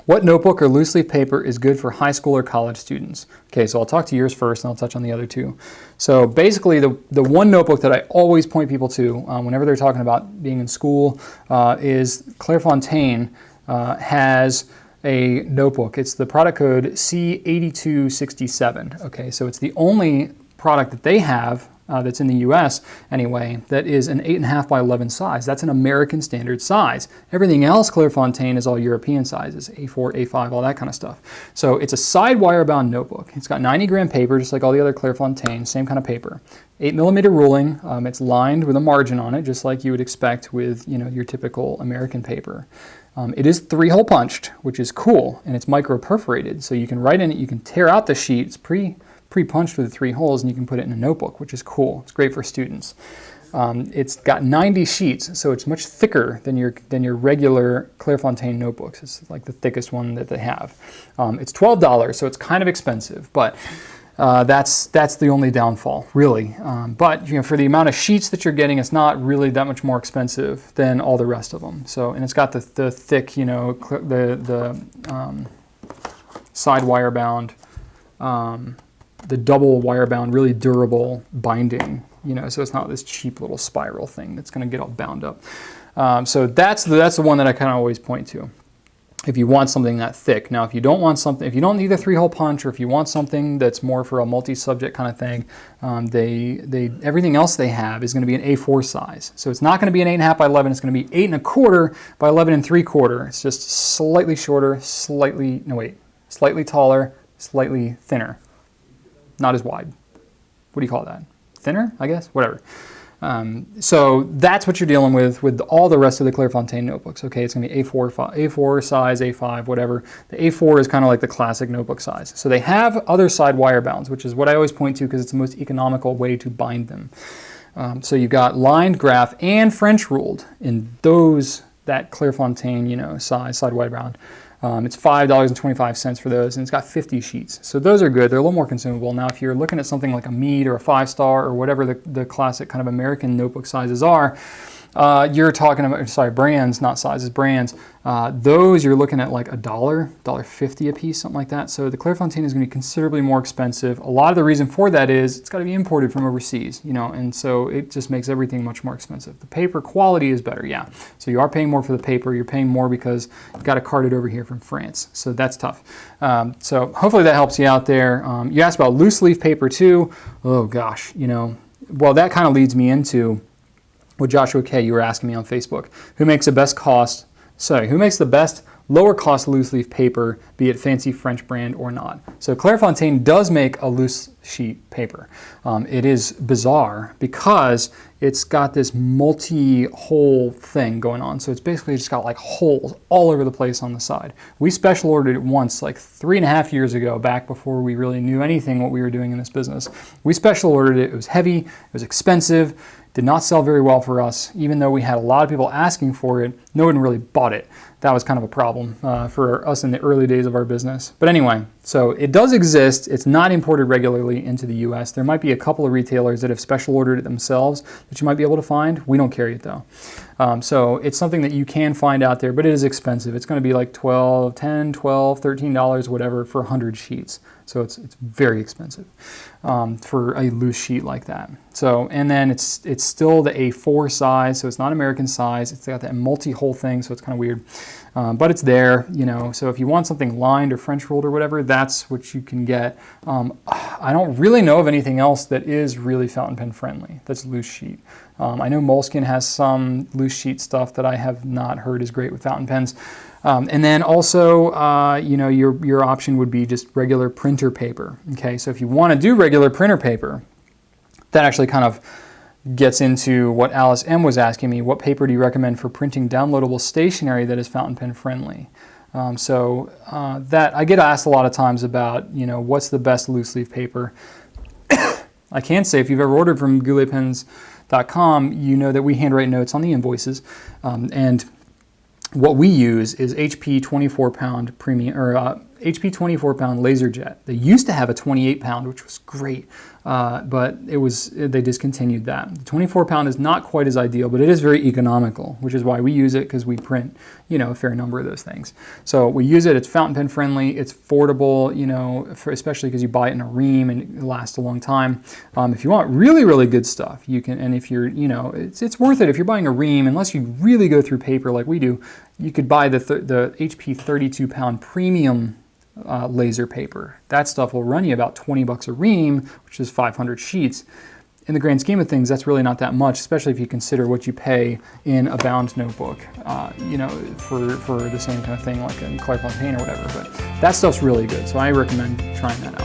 What notebook or loose leaf paper is good for high school or college students? Okay, so I'll talk to yours first and I'll touch on the other two. So basically the one notebook that I always point people to whenever they're talking about being in school is Clairefontaine has a notebook. It's the product code C8267. Okay, so it's the only product that they have that's in the US anyway, that is an 8.5 by 11 size. That's an American standard size. Everything else Clairefontaine is all European sizes, A4, A5, all that kind of stuff. So it's a side wire bound notebook. It's got 90 gram paper, just like all the other Clairefontaine, same kind of paper. 8mm ruling. It's lined with a margin on it, just like you would expect with your typical American paper. It is 3-hole punched, which is cool, and it's micro perforated, so you can write in it, you can tear out the sheet. It's pre-punched with the 3 holes, and you can put it in a notebook, which is cool. It's great for students. It's got 90 sheets, so it's much thicker than your regular Clairefontaine notebooks. It's like the thickest one that they have. It's $12, so it's kind of expensive, but that's the only downfall, really. But for the amount of sheets that you're getting, it's not really that much more expensive than all the rest of them. So, and it's got the thick, the side wire bound. The double wire bound, really durable binding, so it's not this cheap little spiral thing that's going to get all bound up. So that's the one that I kind of always point to if you want something that thick. Now, if you don't want something, if you don't need a 3-hole punch, or if you want something that's more for a multi-subject kind of thing, everything else they have is going to be an A4 size. So it's not going to be an 8.5 by 11. It's going to be 8.25 by 11.75. It's just slightly shorter, slightly taller, slightly thinner. Not as wide. What do you call that? Thinner, I guess? Whatever. So that's what you're dealing with all the rest of the Clairefontaine notebooks. Okay, it's going to be A4 size, A5, whatever. The A4 is kind of like the classic notebook size. So they have other side wire bounds, which is what I always point to because it's the most economical way to bind them. So you've got lined, graph, and French ruled in that Clairefontaine, size, side wire bound. It's $5.25 for those, and it's got 50 sheets. So those are good. They're a little more consumable. Now, if you're looking at something like a Mead or a 5-star or whatever the classic kind of American notebook sizes are, you're talking about, brands, not sizes, brands. Those you're looking at like $1.50 a piece, something like that. So the Clairefontaine is going to be considerably more expensive. A lot of the reason for that is it's got to be imported from overseas, and so it just makes everything much more expensive. The paper quality is better, yeah. So you are paying more for the paper. You're paying more because you've got to cart it over here from France. So that's tough. So hopefully that helps you out there. You asked about loose leaf paper too. Oh gosh, well, that kind of leads me into with Joshua K, you were asking me on Facebook, who makes the best lower cost loose leaf paper, be it fancy French brand or not. So Clairefontaine does make a loose sheet paper. It is bizarre because it's got this multi-hole thing going on. So it's basically just got like holes all over the place on the side. We special ordered it once, like 3.5 years ago, back before we really knew anything what we were doing in this business. We special ordered it. It was heavy. It was expensive. Did not sell very well for us. Even though we had a lot of people asking for it, no one really bought it. That was kind of a problem for us in the early days of our business. But anyway, so it does exist. It's not imported regularly into the US. There might be a couple of retailers that have special ordered it themselves that you might be able to find. We don't carry it though. So it's something that you can find out there, but it is expensive. It's going to be like $10, $12, $13, whatever, for 100 sheets. So it's very expensive for a loose sheet like that. So, and then it's still the A4 size, so it's not American size. It's got that multi-hole thing, so it's kind of weird. But it's there, so if you want something lined or French rolled or whatever, that's what you can get. I don't really know of anything else that is really fountain pen friendly, that's loose sheet. I know Moleskine has some loose sheet stuff that I have not heard is great with fountain pens. And then also, your option would be just regular printer paper. Okay, so if you want to do regular printer paper, that actually kind of gets into what Alice M was asking me. What paper do you recommend for printing downloadable stationery that is fountain pen friendly? That I get asked a lot of times about, what's the best loose leaf paper. I can say if you've ever ordered from gouletpens.com, you know that we handwrite notes on the invoices, and what we use is HP 24-pound premium or HP 24-pound LaserJet. They used to have a 28-pound, which was great, but they discontinued that. The 24-pound is not quite as ideal, but it is very economical, which is why we use it, because we print, a fair number of those things. So we use it. It's fountain pen friendly. It's affordable, especially because you buy it in a ream and it lasts a long time. If you want really, really good stuff, you can. And if you're, it's worth it. If you're buying a ream, unless you really go through paper like we do, you could buy the HP 32-pound premium laser paper. That stuff will run you about $20 a ream, which is 500 sheets. In the grand scheme of things, that's really not that much, especially if you consider what you pay in a bound notebook, for the same kind of thing like in Clairefontaine or whatever. But that stuff's really good, so I recommend trying that out.